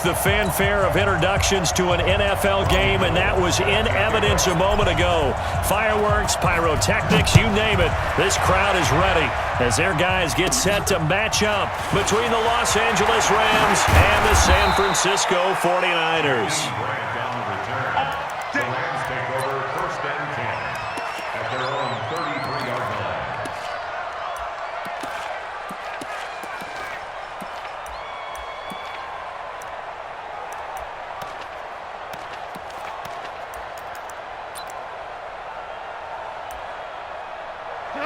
the fanfare of introductions to an NFL game, and that was in evidence a moment ago. Fireworks, pyrotechnics, you name it. This crowd is ready as their guys get set to match up between the Los Angeles Rams and the San Francisco 49ers.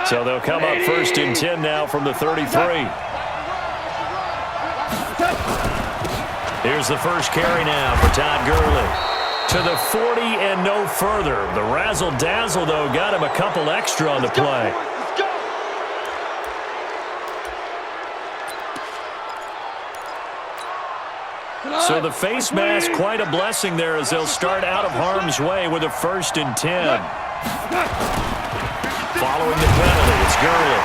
So they'll come up 1st and 10 now from the 33. Here's the first carry now for Todd Gurley. To the 40 and no further. The razzle-dazzle, though, got him a couple extra on the play. So the face mask, quite a blessing there as they'll start out of harm's way with a 1st and 10. Following the penalty, it's Gurley.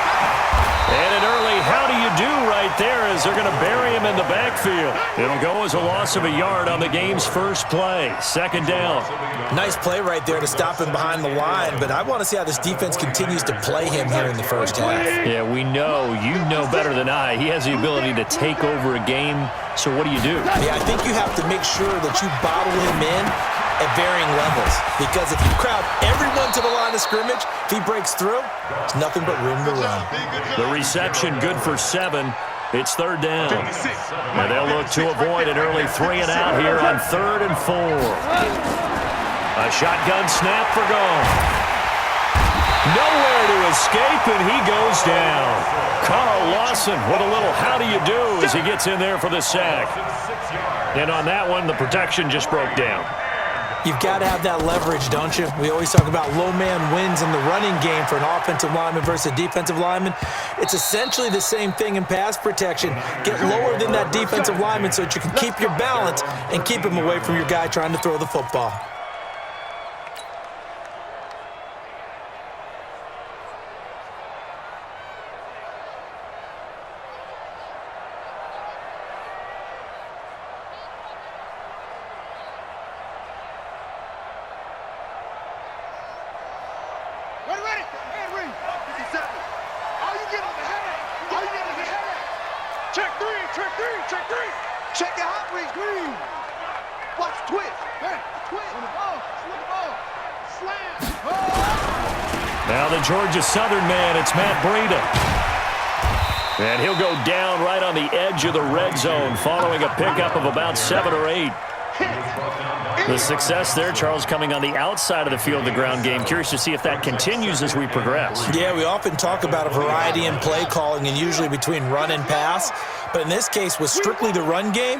And an early how do you do right there as they're going to bury him in the backfield. It'll go as a loss of a yard on the game's first play. 2nd down. Nice play right there to stop him behind the line, but I want to see how this defense continues to play him here in the first half. Yeah, we know. You know better than I. He has the ability to take over a game, so what do you do? Yeah, I think you have to make sure that you bottle him in at varying levels, because if you crowd everyone to the line of scrimmage, if he breaks through, there's nothing but room to run. The reception good for 7. It's 3rd down. And they'll look to avoid an early 3 and out here on 3rd and 4. A shotgun snap for gone. Nowhere to escape, and he goes down. Carl Lawson with a little how do you do as he gets in there for the sack. And on that one, the protection just broke down. You've got to have that leverage, don't you? We always talk about low man wins in the running game for an offensive lineman versus a defensive lineman. It's essentially the same thing in pass protection. Get lower than that defensive lineman so that you can keep your balance and keep him away from your guy trying to throw the football. Now the Georgia Southern man, it's Matt Breida. And he'll go down right on the edge of the red zone following a pickup of about 7 or 8. The success there, Charles, coming on the outside of the field, the ground game. Curious to see if that continues as we progress. Yeah, we often talk about a variety in play calling and usually between run and pass. But in this case, with strictly the run game,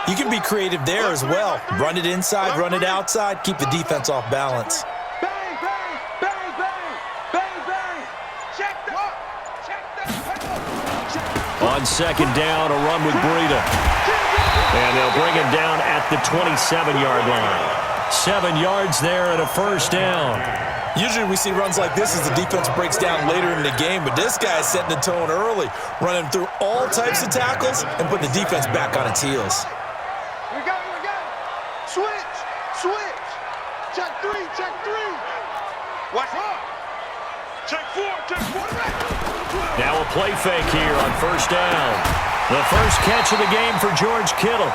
you can be creative there as well. Run it inside, run it outside, keep the defense off balance. On 2nd down, a run with Breida. And they'll bring him down at the 27-yard line. 7 yards there and a 1st down. Usually we see runs like this as the defense breaks down later in the game, but this guy is setting the tone early, running through all types of tackles and putting the defense back on its heels. We got it. Switch. Check 3. Watch out. Check 4. Now a play fake here on 1st down. The first catch of the game for George Kittle.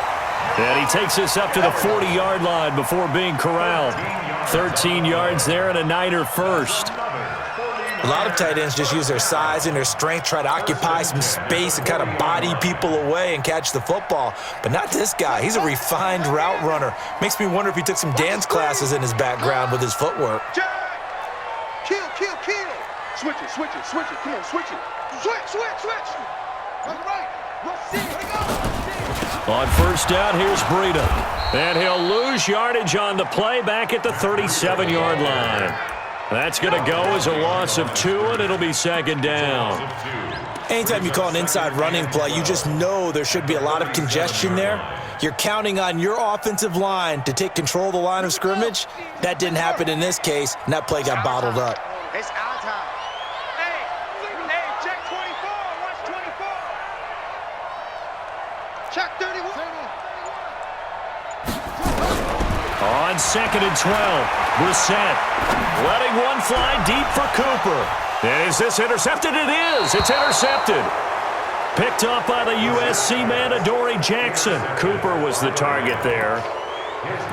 And he takes this up to the 40-yard line before being corralled. 13 yards there and a Niner first. A lot of tight ends just use their size and their strength, try to occupy some space and kind of body people away and catch the football. But not this guy. He's a refined route runner. Makes me wonder if he took some dance classes in his background with his footwork. Kill. Switch it. Come on, switch it. Switch. Right. Let's see. Here we go. On 1st down, here's Breida. And he'll lose yardage on the play back at the 37-yard line. That's going to go as a loss of 2, and it'll be 2nd down. Anytime you call an inside running play, you just know there should be a lot of congestion there. You're counting on your offensive line to take control of the line of scrimmage. That didn't happen in this case, and that play got bottled up. It's our time. Hey, check 24. Watch 24. Check 31. On 2nd and 12, Brissett letting one fly deep for Cooper. And is this intercepted? It is. It's intercepted. Picked up by the USC man, Adoree Jackson. Cooper was the target there.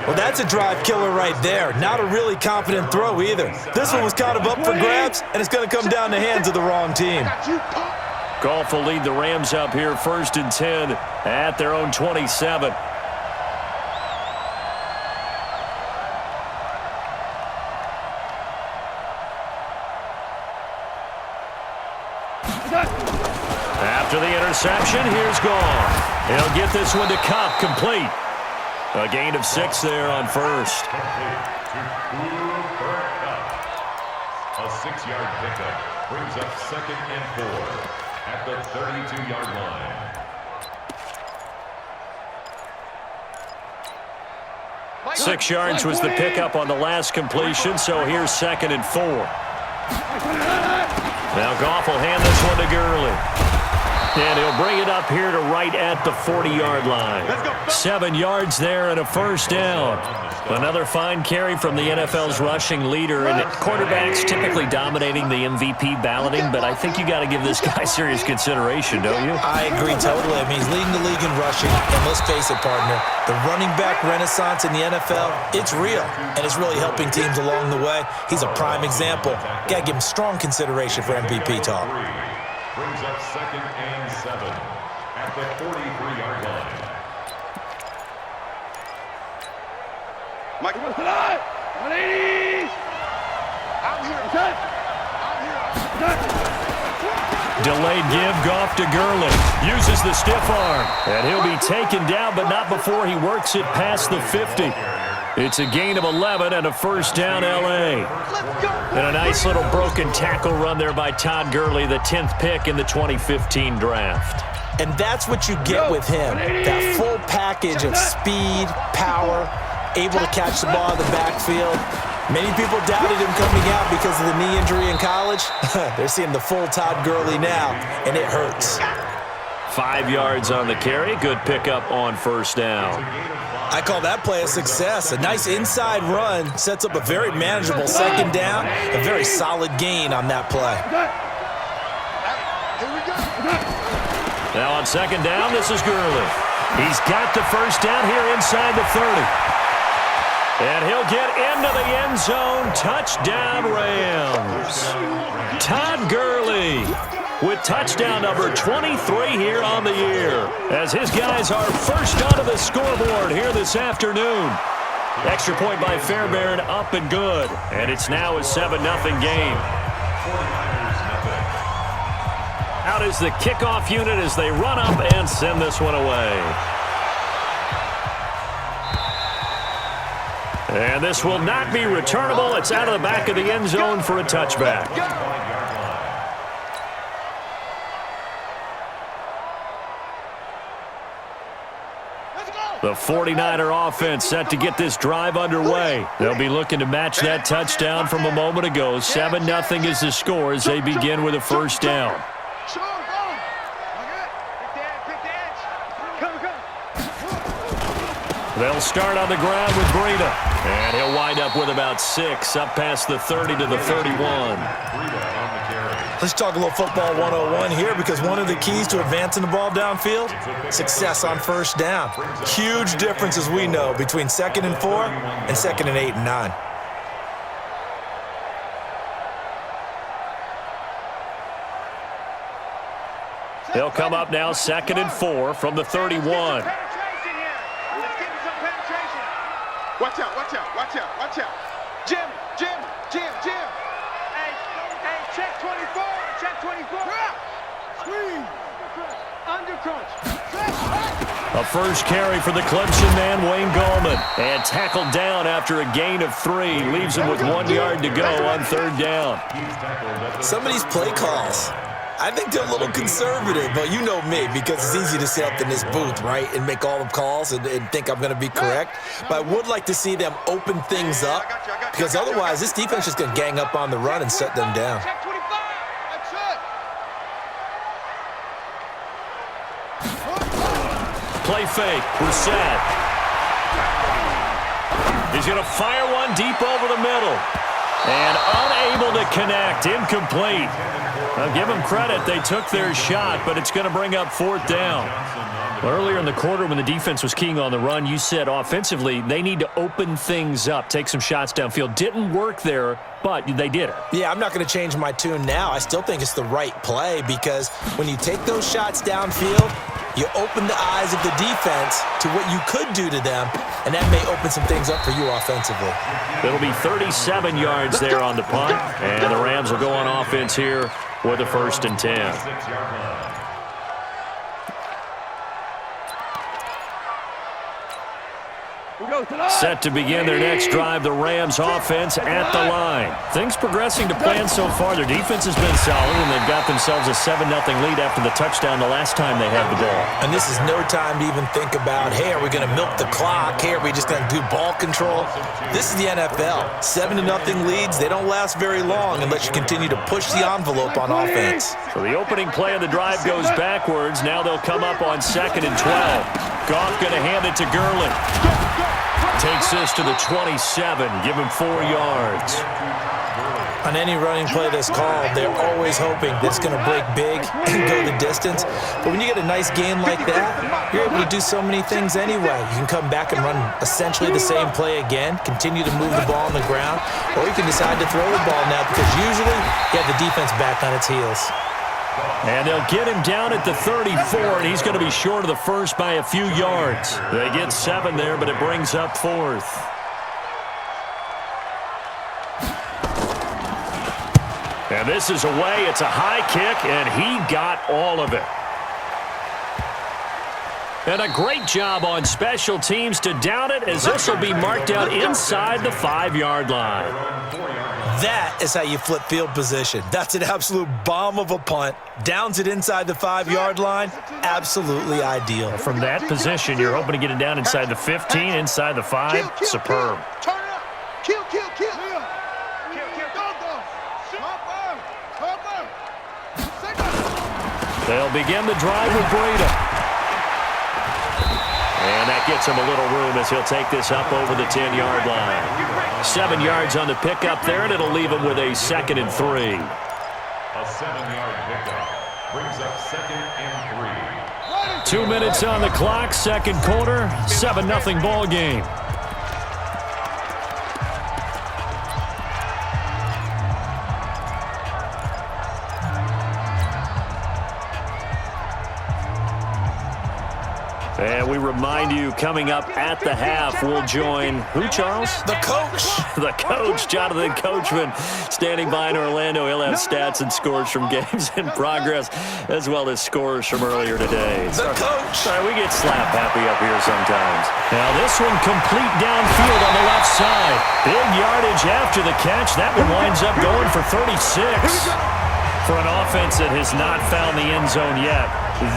Well, that's a drive killer right there. Not a really confident throw either. This one was kind of up for grabs, and it's going to come down the hands of the wrong team. Goff will lead the Rams up here 1st and 10 at their own 27. After the interception, here's Goff. He'll get this one to Kupp, complete. A gain of 6 there on first. A 6-yard pickup brings up 2nd and 4 at the 32-yard line. 6 yards was the pickup on the last completion, so here's 2nd and 4. Now Goff will hand this one to Gurley. And he'll bring it up here to right at the 40-yard line. 7 yards there and a first down. Another fine carry from the NFL's rushing leader. And quarterbacks typically dominating the MVP balloting, but I think you got to give this guy serious consideration, don't you? I agree totally. I mean, he's leading the league in rushing. And let's face it, partner, the running back renaissance in the NFL, it's real. And it's really helping teams along the way. He's a prime example. Got to give him strong consideration for MVP talk. Brings up 2nd and 7 at the 43-yard line. Mike, 180. Delayed give, Goff to Gurley. Uses the stiff arm. And he'll be taken down, but not before he works it past the 50. It's a gain of 11 and a first down, L.A. And a nice little broken tackle run there by Todd Gurley, the 10th pick in the 2015 draft. And that's what you get with him, that full package of speed, power, able to catch the ball in the backfield. Many people doubted him coming out because of the knee injury in college. They're seeing the full Todd Gurley now, and it hurts. 5 yards on the carry. Good pickup on first down. I call that play a success. A nice inside run sets up a very manageable second down. A very solid gain on that play. Now on second down, this is Gurley. He's got the first down here inside the 30. And he'll get into the end zone. Touchdown, Rams. Todd Gurley with touchdown number 23 here on the year, as his guys are first onto the scoreboard here this afternoon. Extra point by Fairbairn, up and good. And it's now a 7-0 game. Out is the kickoff unit as they run up and send this one away. And this will not be returnable. It's out of the back of the end zone for a touchback. The 49er offense set to get this drive underway. They'll be looking to match that touchdown from a moment ago. 7-0 is the score as they begin with a first down. They'll start on the ground with Breida. And he'll wind up with about 6, up past the 30 to the 31. Let's talk a little football 101 here, because one of the keys to advancing the ball downfield, success on first down. Huge difference, as we know, between 2nd and 4 and 2nd and 8 and 9. He'll come up now 2nd and 4 from the 31. Watch out, watch out, watch out, watch out. Jim. Hey, check 24, check 24. Squeeze. Under crunch. A first carry for the Clemson man, Wayne Gallman. And tackled down after a gain of 3. Leaves him with 1 yard to go on third down. Some of these play calls, I think they're a little conservative, but you know me, because it's easy to sit up in this booth, right, and make all the calls and think I'm going to be correct. But I would like to see them open things up, because otherwise this defense is going to gang up on the run and shut them down. Play fake, Brissett. His He's going to fire one deep over the middle. And unable to connect. Incomplete. I'll give them credit. They took their shot, but it's going to bring up fourth down. Earlier in the quarter when the defense was keying on the run, you said offensively they need to open things up, take some shots downfield. Didn't work there, but they did it. Yeah, I'm not going to change my tune now. I still think it's the right play because when you take those shots downfield, you open the eyes of the defense to what you could do to them, and that may open some things up for you offensively. It'll be 37 yards there on the punt, and the Rams will go on offense here with a 1st and 10. Set to begin their next drive, the Rams offense at the line. Things progressing to plan so far. Their defense has been solid, and they've got themselves a 7-0 lead after the touchdown the last time they had the ball. And this is no time to even think about, hey, are we going to milk the clock? Hey, are we just going to do ball control? This is the NFL. 7-0 leads, they don't last very long unless you continue to push the envelope on offense. So the opening play of the drive goes backwards. Now they'll come up on 2nd and 12. Goff going to hand it to Gurley. Takes this to the 27, give him 4 yards. On any running play that's called, they're always hoping that it's going to break big and go the distance. But when you get a nice game like that, you're able to do so many things anyway. You can come back and run essentially the same play again, continue to move the ball on the ground, or you can decide to throw the ball now because usually you have the defense back on its heels. And they'll get him down at the 34, and he's going to be short of the first by a few yards. They get 7 there, but it brings up 4th. And this is away. It's a high kick, and he got all of it. And a great job on special teams to down it, as this will be marked out inside the 5-yard line. That is how you flip field position. That's an absolute bomb of a punt. Downs it inside the 5-yard line. Absolutely ideal. From that position, you're hoping to get it down inside the 15, inside the 5. Superb. Turn it up. Kill. They'll begin the drive with Breida. And that gets him a little room as he'll take this up over the 10-yard line. 7 yards on the pickup there, and it'll leave him with a 2nd and 3. A 7-yard pickup brings up 2nd and 3. 2 minutes on the clock, 2nd quarter, 7-0 ball game. And we remind you, coming up at the half, we'll join who, Charles? The coach. The coach, Jonathan Coachman, standing by in Orlando. He'll have stats and scores from games in progress, as well as scores from earlier today. The coach. Sorry, we get slap happy up here sometimes. Now this one complete downfield on the left side. Big yardage after the catch. That one winds up going for 36. For an offense that has not found the end zone yet,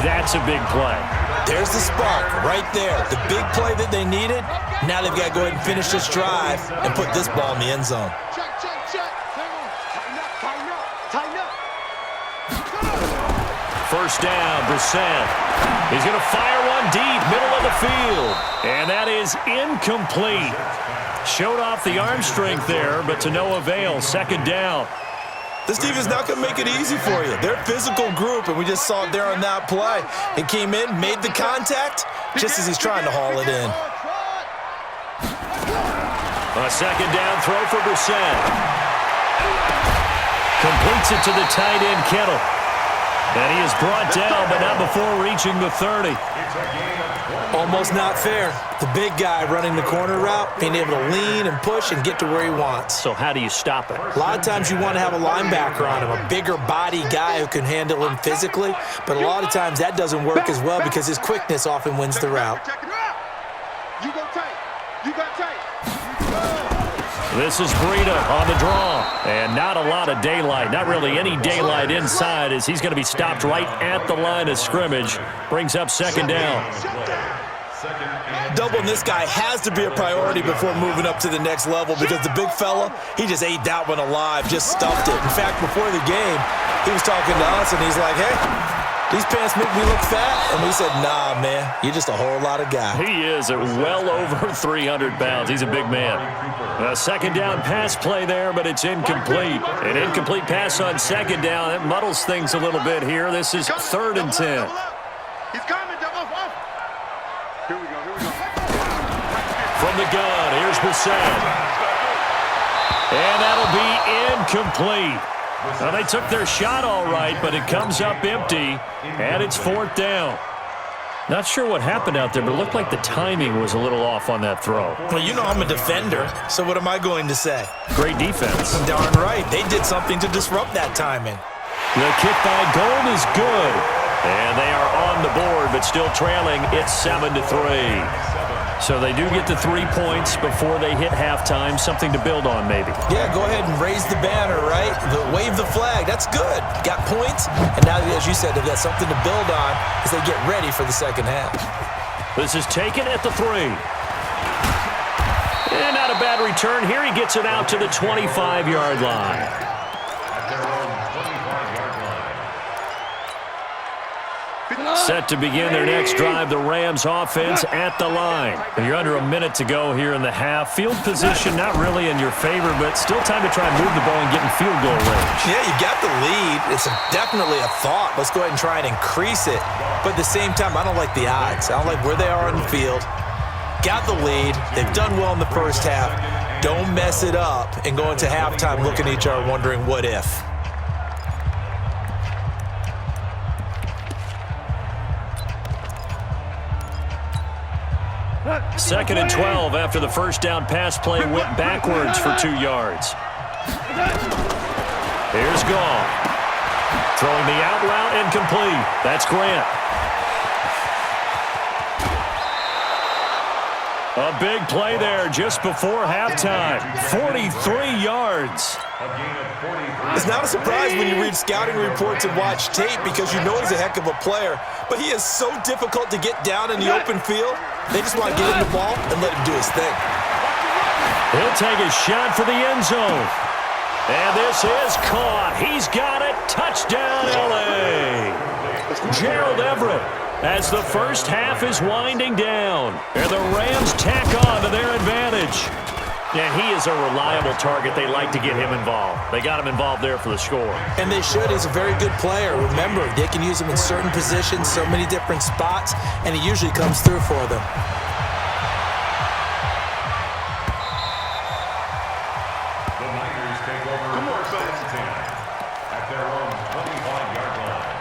that's a big play. There's the spark right there. The big play that they needed. Now they've got to go ahead and finish this drive and put this ball in the end zone. Check. Tighten up. 1st down, Brissett. He's going to fire one deep, middle of the field. And that is incomplete. Showed off the arm strength there, but to no avail. 2nd down. This team is not going to make it easy for you. They're a physical group, and we just saw it there on that play. It came in, made the contact, just as he's trying to haul it in. A 2nd down throw for Brissett. Completes it to the tight end, Kittle. And he is brought down, but not before reaching the 30. Almost not fair. The big guy running the corner route, being able to lean and push and get to where he wants. So how do you stop it? A lot of times you want to have a linebacker on him, a bigger body guy who can handle him physically, but a lot of times that doesn't work as well because his quickness often wins the route. You got tight. This is Breida on the draw. And not a lot of daylight, not really any daylight inside as he's going to be stopped right at the line of scrimmage. Brings up 2nd down. Doubling this guy has to be a priority before moving up to the next level because the big fella, he just ate that one alive, just stuffed it. In fact, before the game, he was talking to us, and he's like, hey, These pants make me look fat. And we said, nah, man, you're just a whole lot of guy. He is at well over 300 pounds. He's a big man. A second down pass play there, but it's incomplete. An incomplete pass on second down. That muddles things a little bit here. This is 3rd and 10. He's coming. Off. Here we go. From the gun, here's Brissett. And that'll be incomplete. Now, they took their shot all right, but it comes up empty, and it's 4th down. Not sure what happened out there, but it looked like the timing was a little off on that throw. Well, you know I'm a defender, so what am I going to say? Great defense. Darn right. They did something to disrupt that timing. The kick by Gold is good. And they are on the board, but still trailing. It's 7-3. So they do get the 3 points before they hit halftime. Something to build on, maybe. Yeah, go ahead and raise the banner, right? Wave the flag. That's good. Got points. And now, as you said, they've got something to build on as they get ready for the second half. This is taken at the 3. And not a bad return here. He gets it out to the 25-yard line. Set to begin their next drive, the Rams offense at the line. You're under a minute to go here in the half. Field position not really in your favor, but still time to try and move the ball and get in field goal range. Yeah, you got the lead. It's definitely a thought. Let's go ahead and try and increase it. But at the same time, I don't like the odds. I don't like where they are on the field. Got the lead. They've done well in the first half. Don't mess it up and go into halftime looking at each other wondering what if. 2nd and 12 after the first down pass play went backwards for 2 yards. Here's Gall. Throwing the out route incomplete. That's Grant. A big play there just before halftime. 43 yards. It's not a surprise when you read scouting reports and watch tape because you know he's a heck of a player. But he is so difficult to get down in the open field. They just want to get him the ball and let him do his thing. He'll take a shot for the end zone. And this is caught. He's got it. Touchdown, L.A. Gerald Everett as the first half is winding down. And the Rams tack on to their advantage. Yeah, he is a reliable target. They like to get him involved. They got him involved there for the score. And they should. He's a very good player. Remember, they can use him in certain positions, so many different spots, and he usually comes through for them. The Niners take over first and 10 at their own 25-yard line.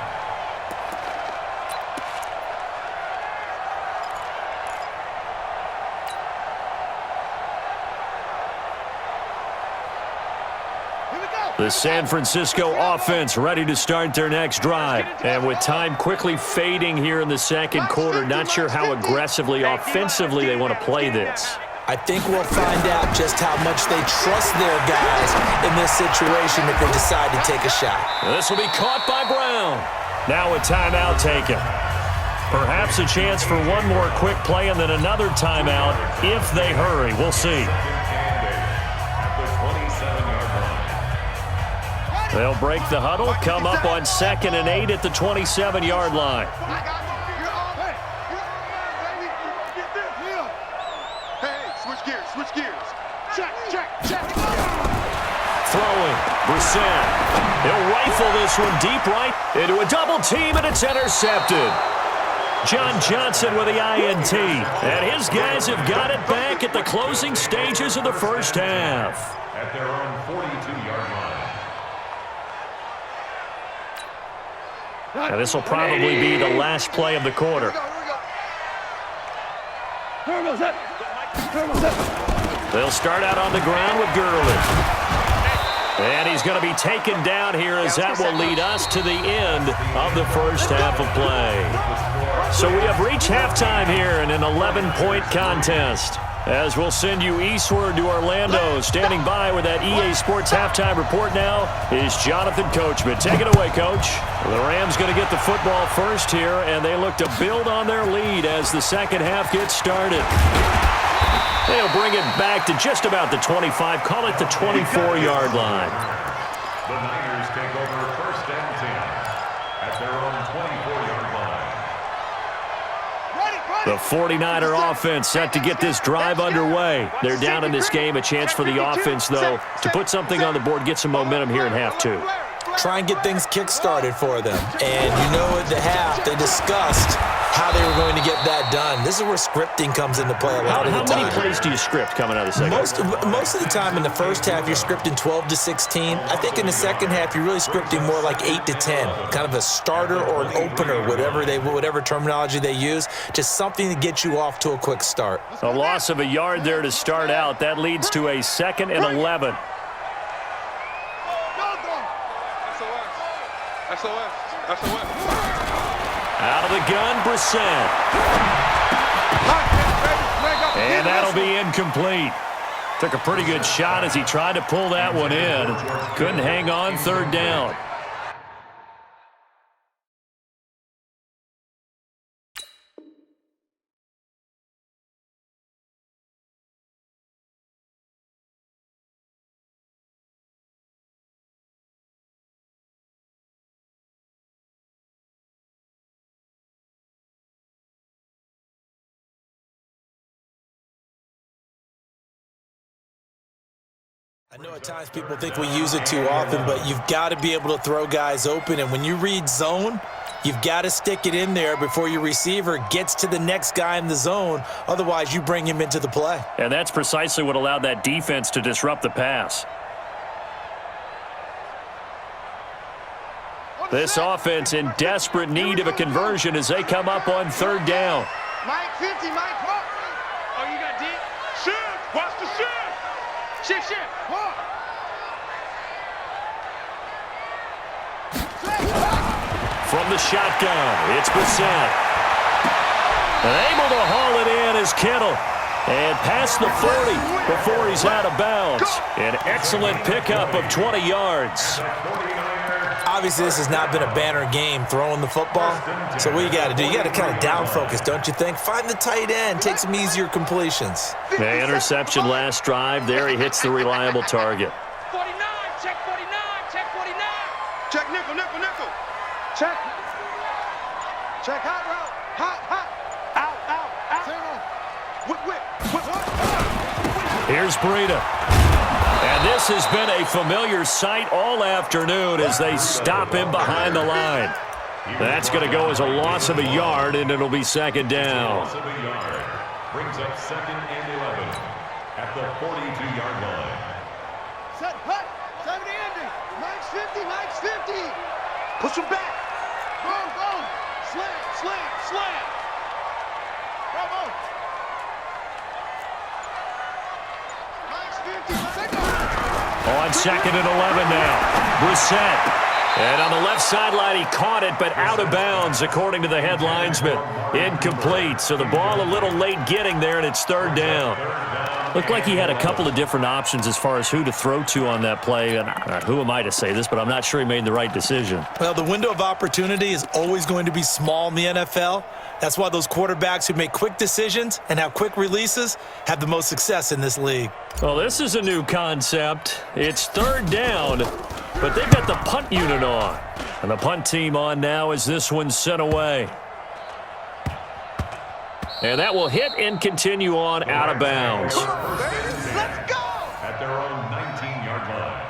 The San Francisco offense ready to start their next drive. And with time quickly fading here in the second quarter, not sure how aggressively, offensively they want to play this. I think we'll find out just how much they trust their guys in this situation if they decide to take a shot. This will be caught by Brown. Now a timeout taken. Perhaps a chance for one more quick play and then another timeout if they hurry. We'll see. They'll break the huddle, come up on 2nd and 8 at the 27-yard line. Switch gears. Check. Throwing, Brissett. He'll rifle this one deep right into a double team, and it's intercepted. John Johnson with the INT. And his guys have got it back at the closing stages of the first half. At their own 42-yard line. Now this will probably be the last play of the quarter. They'll start out on the ground with Gurley. And he's going to be taken down here as that will lead us to the end of the first half of play. So we have reached halftime here in an 11-point contest. As we'll send you eastward to Orlando. Standing by with that EA Sports halftime report now is Jonathan Coachman. Take it away, Coach. The Rams going to get the football first here, and they look to build on their lead as the second half gets started. They'll bring it back to just about the 25, call it the 24-yard line. The Niners take over first and 10 at their own 24-yard line. The 49er offense set to get this drive underway. They're down in this game. A chance for the offense, though, to put something on the board, get some momentum here in half two. Try and get things kick-started for them. And you know at the half, they discussed how they were going to get that done. This is where scripting comes into play a lot of the time. How many plays do you script coming out of the second? Most of the time in the first half, you're scripting 12 to 16. I think in the second half, you're really scripting more like 8 to 10, kind of a starter or an opener, whatever terminology they use, just something to get you off to a quick start. A loss of a yard there to start out. That leads to a 2nd and 11. Out of the gun, Brissett. And that'll be incomplete. Took a pretty good shot as he tried to pull that one in. Couldn't hang on, 3rd down. I know at times people think we use it too often, but you've got to be able to throw guys open. And when you read zone, you've got to stick it in there before your receiver gets to the next guy in the zone. Otherwise, you bring him into the play. And that's precisely what allowed that defense to disrupt the pass. This offense in desperate need of a conversion as they come up on 3rd down. Mike 50, Mike, come on. Oh, you got deep? Shift, watch the shift. Shift, shift. From the shotgun, it's Brissett. And able to haul it in is Kittle. And past the 40 before he's out of bounds. An excellent pickup of 20 yards. Obviously, this has not been a banner game throwing the football. So what you got to do, you got to kind of down focus, don't you think? Find the tight end, take some easier completions. The interception last drive. There he hits the reliable target. 49, check 49, check 49. Check nickel, nickel, nickel. Check. Check hot route. Hot, hot. Out, out, out. Whip, whip, whip, whip. Here's Breida. And this has been a familiar sight all afternoon as they stop him behind the line. That's going to go as a loss of a yard, and it'll be 2nd down. Loss of a yard brings up 2nd and 11 at the 42-yard line. Set, hut. 70, Andy. Mike's 50, Mike's 50. Push him back. Boom, boom. Slam, slam, slam. Bravo. Mike's 50, take off. On 2nd and 11 now. Brissett. And on the left sideline, he caught it, but out of bounds, according to the head linesman. Incomplete. So the ball a little late getting there, and it's 3rd down. Looked like he had a couple of different options as far as who to throw to on that play. And who am I to say this, but I'm not sure he made the right decision. Well, the window of opportunity is always going to be small in the NFL. That's why those quarterbacks who make quick decisions and have quick releases have the most success in this league. Well, this is a new concept. It's 3rd down, but they've got the punt unit on. And the punt team on now as this one's sent away. And that will hit and continue on out of bounds. Let's go. At their own 19-yard line.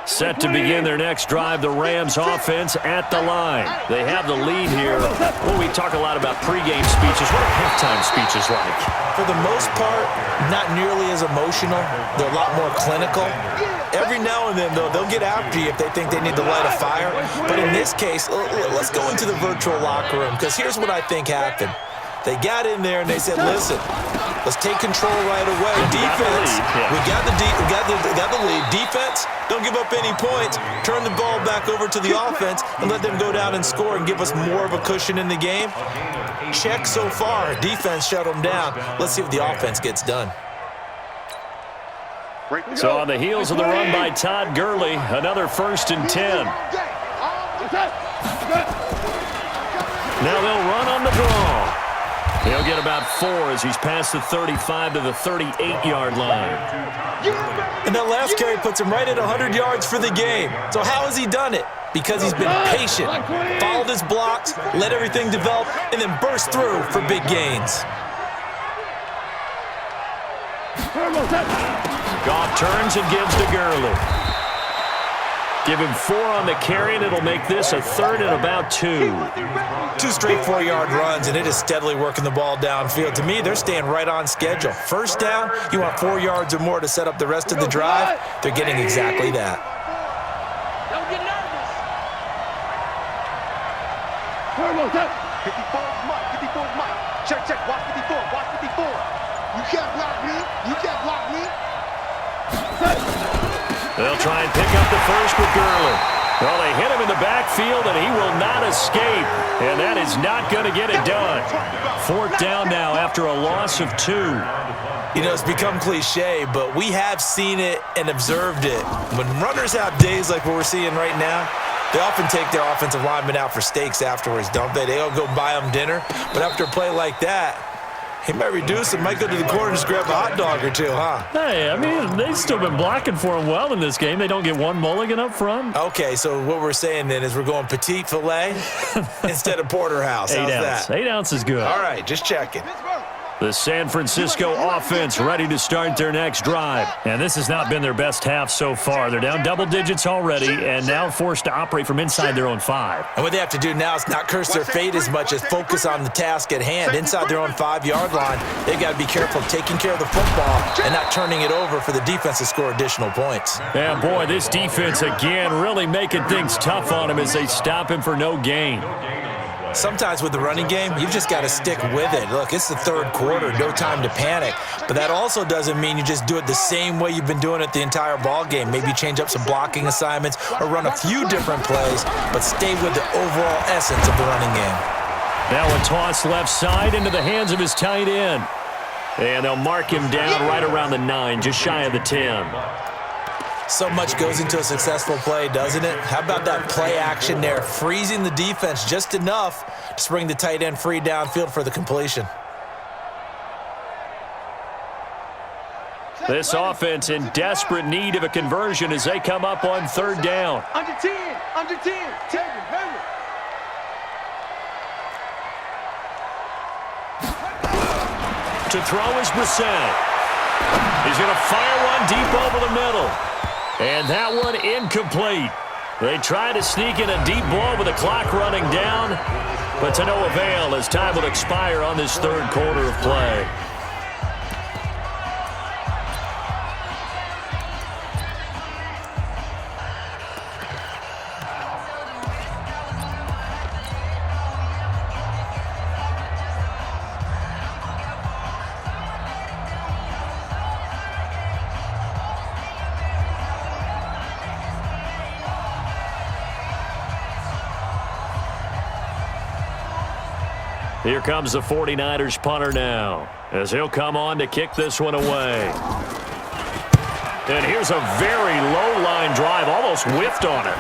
Set to begin their next drive, the Rams offense at the line. They have the lead here. Well, we talk a lot about pregame speeches. What are halftime speeches like? For the most part, not nearly as emotional. They're a lot more clinical. Every now and then, though, they'll get after you if they think they need to light a fire. But in this case, let's go into the virtual locker room, because here's what I think happened. They got in there and they said, listen, let's take control right away. Defense, we got the lead. Defense, don't give up any points. Turn the ball back over to the offense and let them go down and score and give us more of a cushion in the game. Check so far. Defense shut them down. Let's see if the offense gets done. So on the heels of the run by Todd Gurley, another 1st and 10. Now they'll run on the draw. He'll get about 4 as he's past the 35 to the 38-yard line. And that last carry puts him right at 100 yards for the game. So how has he done it? Because he's been patient, followed his blocks, let everything develop, and then burst through for big gains. Goff turns and gives to Gurley. Give him 4 on the carry, and it'll make this a 3rd and about 2. 2 straight 4-yard runs, and it is steadily working the ball downfield. To me, they're staying right on schedule. First down, you want 4 yards or more to set up the rest of the drive. They're getting exactly that. Don't get nervous. 54 is Mike. 54 is Mike. Check. Watch 54. Watch 54. You can't block me. You can't block me. They'll try and pick up the first with Gurley. Well, they hit him in the backfield, and he will not escape. And that is not going to get it done. 4th down now after a loss of 2. You know, it's become cliche, but we have seen it and observed it. When runners have days like what we're seeing right now, they often take their offensive linemen out for steaks afterwards, don't they? They'll go buy them dinner. But after a play like that, he might reduce it, might go to the corner and just grab a hot dog or 2, huh? Hey, I mean, they've still been blocking for him well in this game. They don't get one mulligan up front. Okay, so what we're saying then is we're going petite filet instead of porterhouse. How's 8 ounce. that? 8 ounce is good. All right, just checking. The San Francisco offense ready to start their next drive. And this has not been their best half so far. They're down double digits already and now forced to operate from inside their own 5. And what they have to do now is not curse their fate as much as focus on the task at hand. Inside their own 5-yard line, they've got to be careful of taking care of the football and not turning it over for the defense to score additional points. Yeah, boy, this defense again really making things tough on him as they stop him for no gain. Sometimes with the running game, you've just got to stick with it. Look, it's the 3rd quarter, no time to panic. But that also doesn't mean you just do it the same way you've been doing it the entire ball game. Maybe change up some blocking assignments or run a few different plays, but stay with the overall essence of the running game. Now a toss left side into the hands of his tight end. And they'll mark him down right around the 9, just shy of the 10. So much goes into a successful play, doesn't it? How about that play action there, freezing the defense just enough to bring the tight end free downfield for the completion. This offense in desperate need of a conversion as they come up on 3rd down. Under 10. Under 10. Hurry. To throw is Brissett. He's going to fire one deep over the middle. And that one incomplete. They try to sneak in a deep ball with the clock running down, but to no avail as time will expire on this 3rd quarter of play. Here comes the 49ers punter now, as he'll come on to kick this one away. And here's a very low-line drive, almost whiffed on it.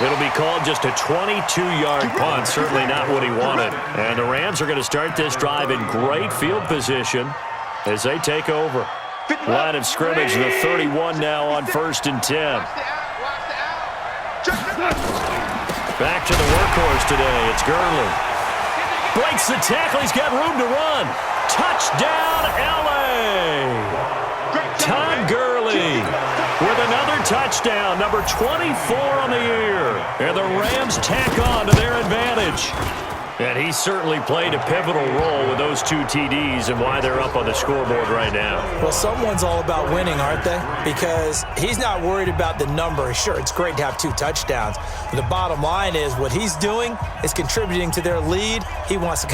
It'll be called just a 22-yard punt, certainly not what he wanted. And the Rams are going to start this drive in great field position as they take over. Line of scrimmage, the 31 now on 1st and 10. Back to the workhorse today. It's Gurley. Breaks the tackle. He's got room to run. Touchdown, L.A. Todd Gurley with another touchdown, number 24 on the year. And the Rams tack on to their advantage. And he certainly played a pivotal role with those 2 TDs and why they're up on the scoreboard right now. Well, someone's all about winning, aren't they? Because he's not worried about the number. Sure, it's great to have 2 touchdowns. But the bottom line is what he's doing is contributing to their lead. He wants to